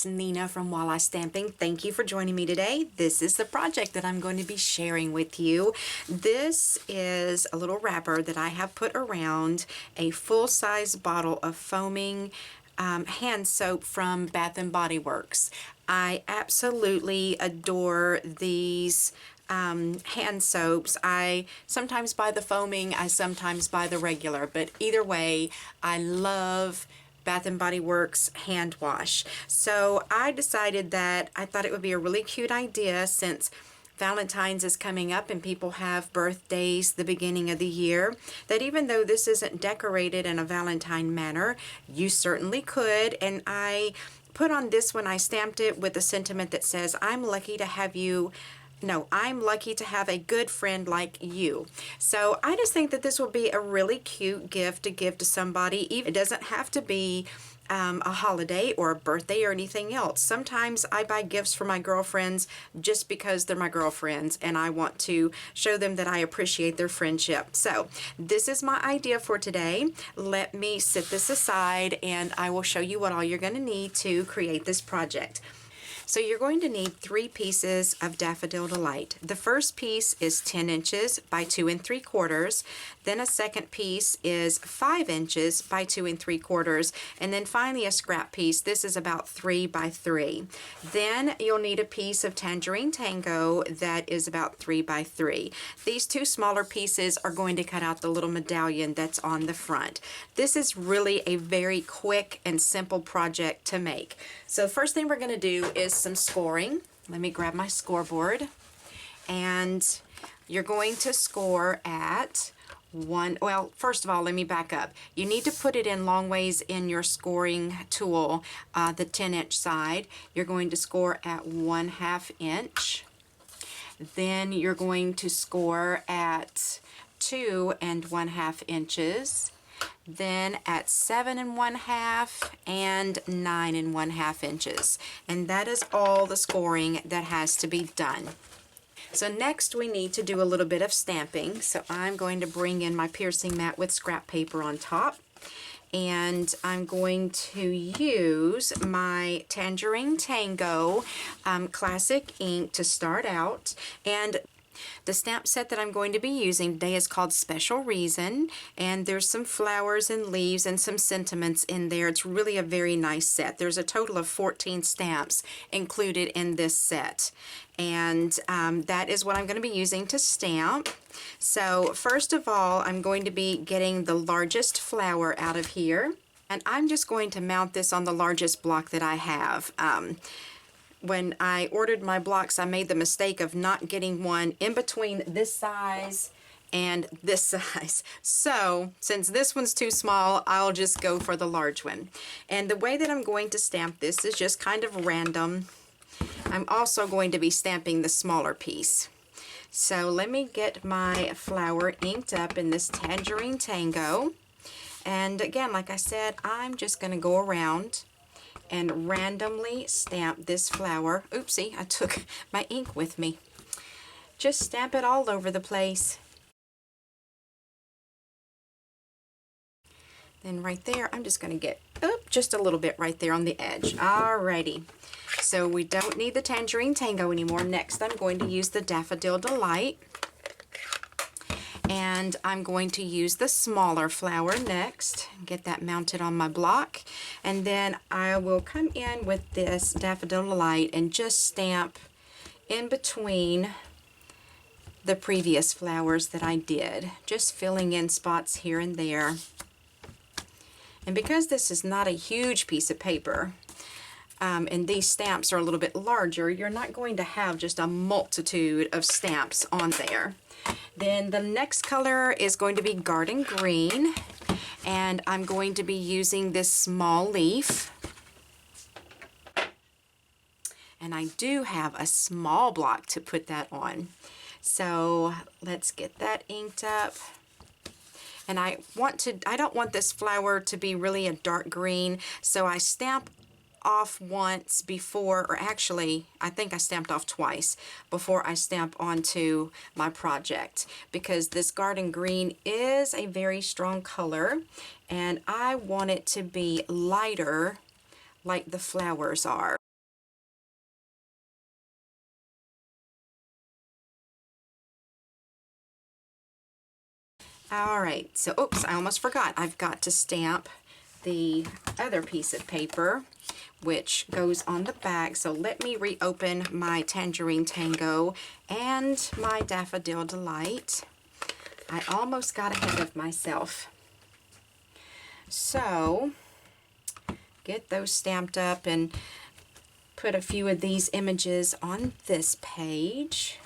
it's Nina from Walla Stamping. Thank you for joining me today. This is the project that I'm going to be sharing with you. This is a little wrapper that I have put around a full-size bottle of foaming hand soap from Bath & Body Works. I absolutely adore these hand soaps. I sometimes buy the foaming, I sometimes buy the regular, but either way, I love Bath & Body Works hand wash. So I decided that I thought it would be a really cute idea, since Valentine's is coming up and people have birthdays the beginning of the year, that even though this isn't decorated in a Valentine manner, you certainly could. And I put on this one, I stamped it with a sentiment that says, I'm lucky to have you. No, I'm lucky to have a good friend like you. So I just think that this will be a really cute gift to give to somebody. Even it doesn't have to be a holiday or a birthday or anything else. Sometimes I buy gifts for my girlfriends just because they're my girlfriends and I want to show them that I appreciate their friendship. So this is my idea for today. Let me set this aside and I will show you what all you're going to need to create this project. So you're going to need 3 pieces of Daffodil Delight. The first piece is 10 inches by 2 3/4. Then a second piece is 5 inches by 2 3/4. And then finally a scrap piece. This is about 3 by 3. Then you'll need a piece of Tangerine Tango that is about 3 by 3. These 2 smaller pieces are going to cut out the little medallion that's on the front. This is really a very quick and simple project to make. So the first thing we're going to do is some scoring. Let me grab my scoreboard. And you're going to score at well, first of all, let me back up. You need to put it in long ways in your scoring tool, the 10-inch side. You're going to score at 1/2 inch. Then you're going to score at 2 1/2 inches. Then at 7 1/2 and 9 1/2 inches. And that is all the scoring that has to be done. So next we need to do a little bit of stamping. So I'm going to bring in my piercing mat with scrap paper on top. And I'm going to use my Tangerine Tango classic ink to start out. And the stamp set that I'm going to be using today is called Special Reason, and there's some flowers and leaves and some sentiments in there. It's really a very nice set. There's a total of 14 stamps included in this set, and that is what I'm going to be using to stamp. So first of all, I'm going to be getting the largest flower out of here, and I'm just going to mount this on the largest block that I have. When I ordered my blocks, I made the mistake of not getting one in between this size and this size. So since this one's too small, I'll just go for the large one. And the way that I'm going to stamp this is just kind of random. I'm also going to be stamping the smaller piece. So let me get my flower inked up in this Tangerine Tango. And again, like I said, I'm just going to go around and randomly stamp this flower. Oopsie, I took my ink with me. Just stamp it all over the place. Then right there, I'm just going to get just a little bit right there on the edge. Alrighty. So we don't need the Tangerine Tango anymore. Next, I'm going to use the Daffodil Delight. And I'm going to use the smaller flower next. Get that mounted on my block. And then I will come in with this Daffodil Delight and just stamp in between the previous flowers that I did. Just filling in spots here and there. And because this is not a huge piece of paper, and these stamps are a little bit larger, you're not going to have just a multitude of stamps on there. Then the next color is going to be Garden Green, and I'm going to be using this small leaf. And I do have a small block to put that on. So let's get that inked up. And I don't want this flower to be really a dark green, so I stamp off once before, or actually I think I stamped off twice before I stamp onto my project, because this Garden Green is a very strong color and I want it to be lighter like the flowers are. All right, so oops, I almost forgot. I've got to stamp the other piece of paper, which goes on the back. So let me reopen my Tangerine Tango and my Daffodil Delight. I almost got ahead of myself. So get those stamped up and put a few of these images on this page.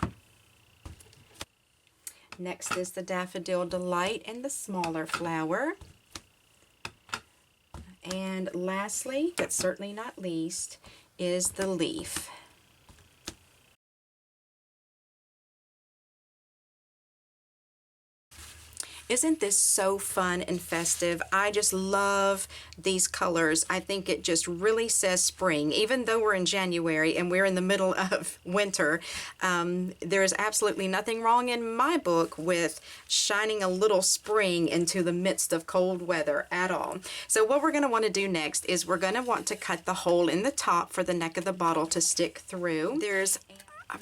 Next is the Daffodil Delight and the smaller flower. And lastly, but certainly not least, is the leaf. Isn't this so fun and festive? I just love these colors. I think it just really says spring. Even though we're in January and we're in the middle of winter, there's absolutely nothing wrong in my book with shining a little spring into the midst of cold weather at all. So what we're going to want to do next is we're going to want to cut the hole in the top for the neck of the bottle to stick through. There's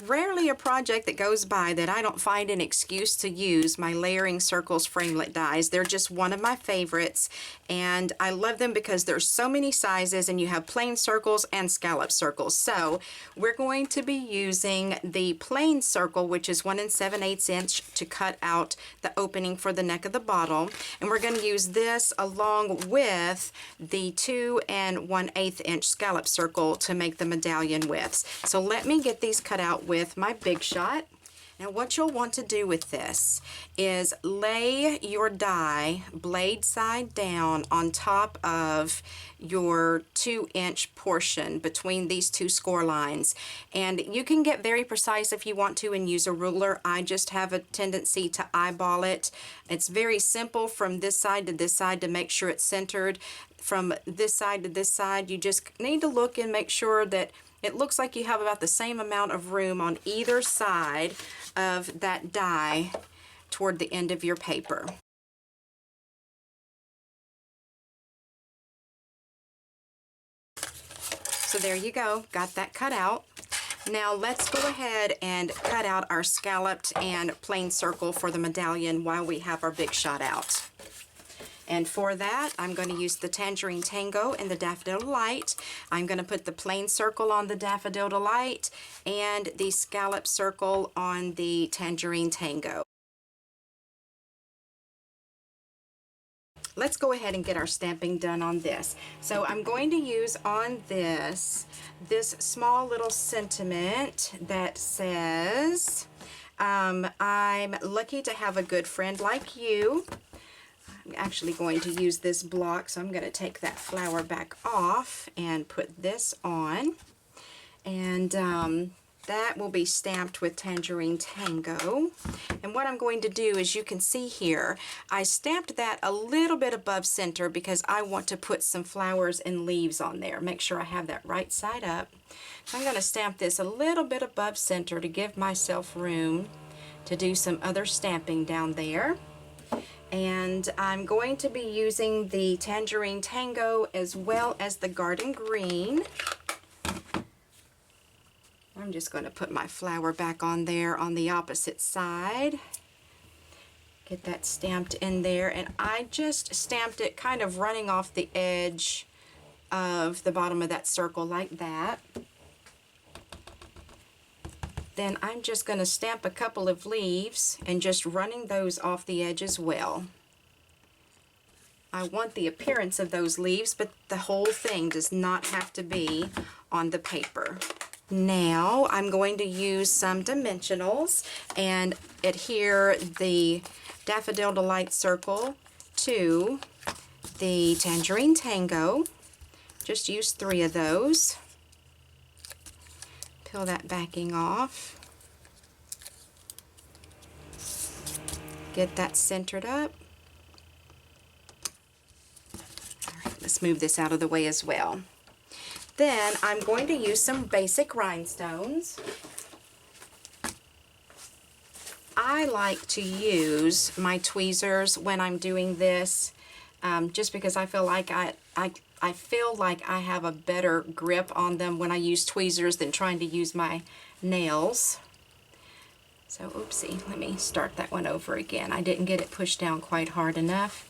rarely a project that goes by that I don't find an excuse to use my Layering Circles framelit dies. They're just one of my favorites, and I love them because there's so many sizes and you have plain circles and scallop circles. So we're going to be using the plain circle, which is 1 7/8 inch, to cut out the opening for the neck of the bottle, and we're going to use this along with the 2 1/8 inch scallop circle to make the medallion widths. So let me get these cut out with my Big Shot. Now what you'll want to do with this is lay your die blade side down on top of your 2-inch portion between these two score lines, and you can get very precise if you want to and use a ruler. I just have a tendency to eyeball it. It's very simple from this side to this side to make sure it's centered. From this side to this side, you just need to look and make sure that it looks like you have about the same amount of room on either side of that die toward the end of your paper. So there you go, got that cut out. Now let's go ahead and cut out our scalloped and plain circle for the medallion while we have our Big Shot out. And for that, I'm going to use the Tangerine Tango and the Daffodil Delight. I'm going to put the plain circle on the Daffodil Delight and the scallop circle on the Tangerine Tango. Let's go ahead and get our stamping done on this. So I'm going to use on this small little sentiment that says, I'm lucky to have a good friend like you. I'm actually going to use this block, so I'm going to take that flower back off and put this on. And that will be stamped with Tangerine Tango. And what I'm going to do is, you can see here, I stamped that a little bit above center because I want to put some flowers and leaves on there. Make sure I have that right side up. So I'm going to stamp this a little bit above center to give myself room to do some other stamping down there. And I'm going to be using the Tangerine Tango as well as the Garden Green. I'm just going to put my flower back on there on the opposite side. Get that stamped in there, and I just stamped it kind of running off the edge of the bottom of that circle like that. Then I'm just going to stamp a couple of leaves and just running those off the edge as well. I want the appearance of those leaves, but the whole thing does not have to be on the paper. Now I'm going to use some dimensionals and adhere the Daffodil Delight circle to the Tangerine Tango. Just use 3 of those. Peel that backing off. Get that centered up. All right, let's move this out of the way as well. Then I'm going to use some basic rhinestones. I like to use my tweezers when I'm doing this, just because I feel like I feel like I have a better grip on them when I use tweezers than trying to use my nails. So, oopsie, let me start that one over again. I didn't get it pushed down quite hard enough.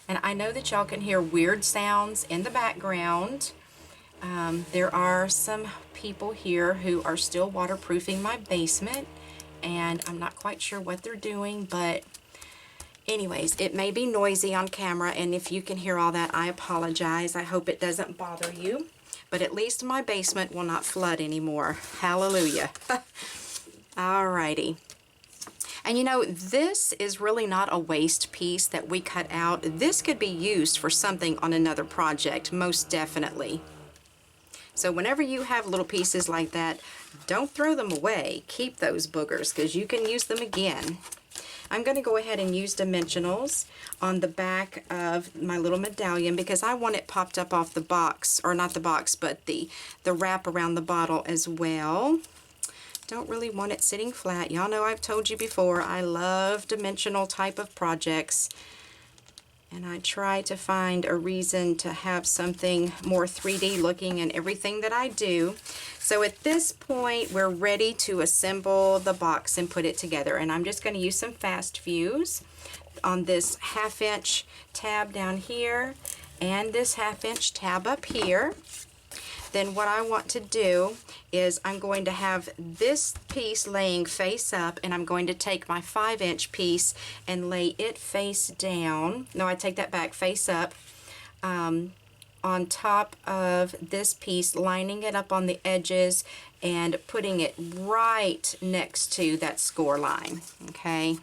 And I know that y'all can hear weird sounds in the background. There are some people here who are still waterproofing my basement, and I'm not quite sure what they're doing, but anyways, it may be noisy on camera, and if you can hear all that, I apologize. I hope it doesn't bother you, but at least my basement will not flood anymore. Hallelujah. Alrighty. And you know, this is really not a waste piece that we cut out. This could be used for something on another project, most definitely. So whenever you have little pieces like that, don't throw them away. Keep those boogers because you can use them again. I'm going to go ahead and use dimensionals on the back of my little medallion because I want it popped up off the box, or not the box, but the wrap around the bottle as well. Don't really want it sitting flat. Y'all know I've told you before, I love dimensional type of projects. And I try to find a reason to have something more 3D looking in everything that I do. So at this point, we're ready to assemble the box and put it together. And I'm just going to use some fast fuse on this 1/2 inch tab down here and this 1/2 inch tab up here. Then what I want to do is I'm going to have this piece laying face up, and I'm going to take my 5 inch piece and lay it face down. No, I take that back, face up, on top of this piece, lining it up on the edges and putting it right next to that score line, okay?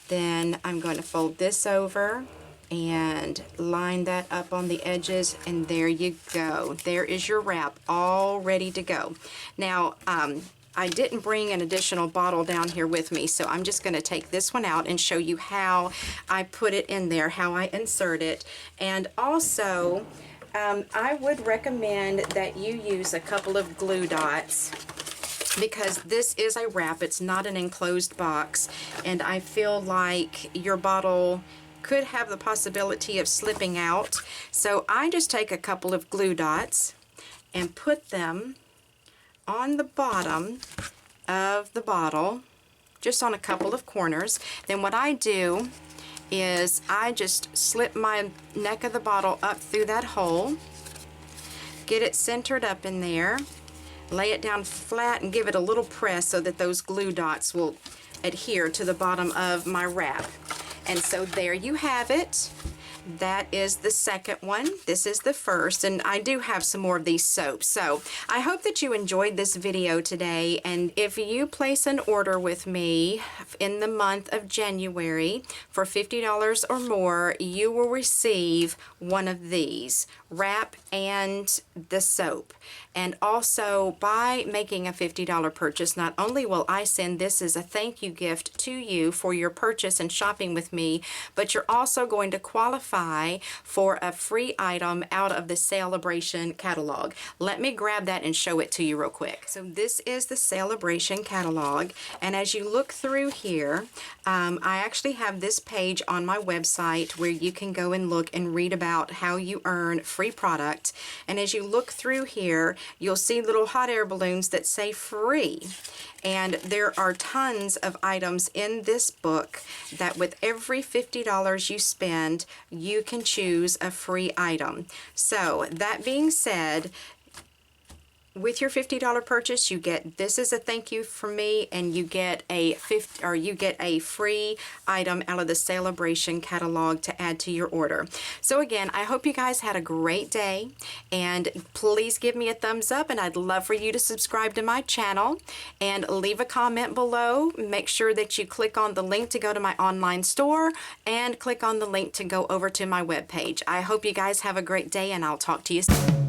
Then I'm going to fold this over and line that up on the edges, and there you go. There is your wrap all ready to go. Now, I didn't bring an additional bottle down here with me, so I'm just going to take this one out and show you how I put it in there, how I insert it. And also, I would recommend that you use a couple of glue dots, because this is a wrap. It's not an enclosed box, and I feel like your bottle could have the possibility of slipping out. So I just take a couple of glue dots and put them on the bottom of the bottle, just on a couple of corners. Then what I do is I just slip my neck of the bottle up through that hole, get it centered up in there, lay it down flat and give it a little press so that those glue dots will adhere to the bottom of my wrap. And so there you have it. That is the second one. This is the first, and I do have some more of these soaps. So I hope that you enjoyed this video today, and if you place an order with me in the month of January for $50 or more, you will receive one of these, wrap and the soap. And also, by making a $50 purchase, not only will I send this as a thank you gift to you for your purchase and shopping with me, but you're also going to qualify for a free item out of the Celebration catalog. Let me grab that and show it to you real quick. So this is the Celebration catalog, and as you look through here, I actually have this page on my website where you can go and look and read about how you earn free product. And as you look through here, you'll see little hot air balloons that say free. And there are tons of items in this book that with every $50 you spend, you can choose a free item. So that being said, with your $50 purchase, you get this is a thank you from me, and you get a free item out of the Celebration catalog to add to your order. So again, I hope you guys had a great day, and please give me a thumbs up, and I'd love for you to subscribe to my channel and leave a comment below. Make sure that you click on the link to go to my online store and click on the link to go over to my webpage. I hope you guys have a great day, and I'll talk to you soon.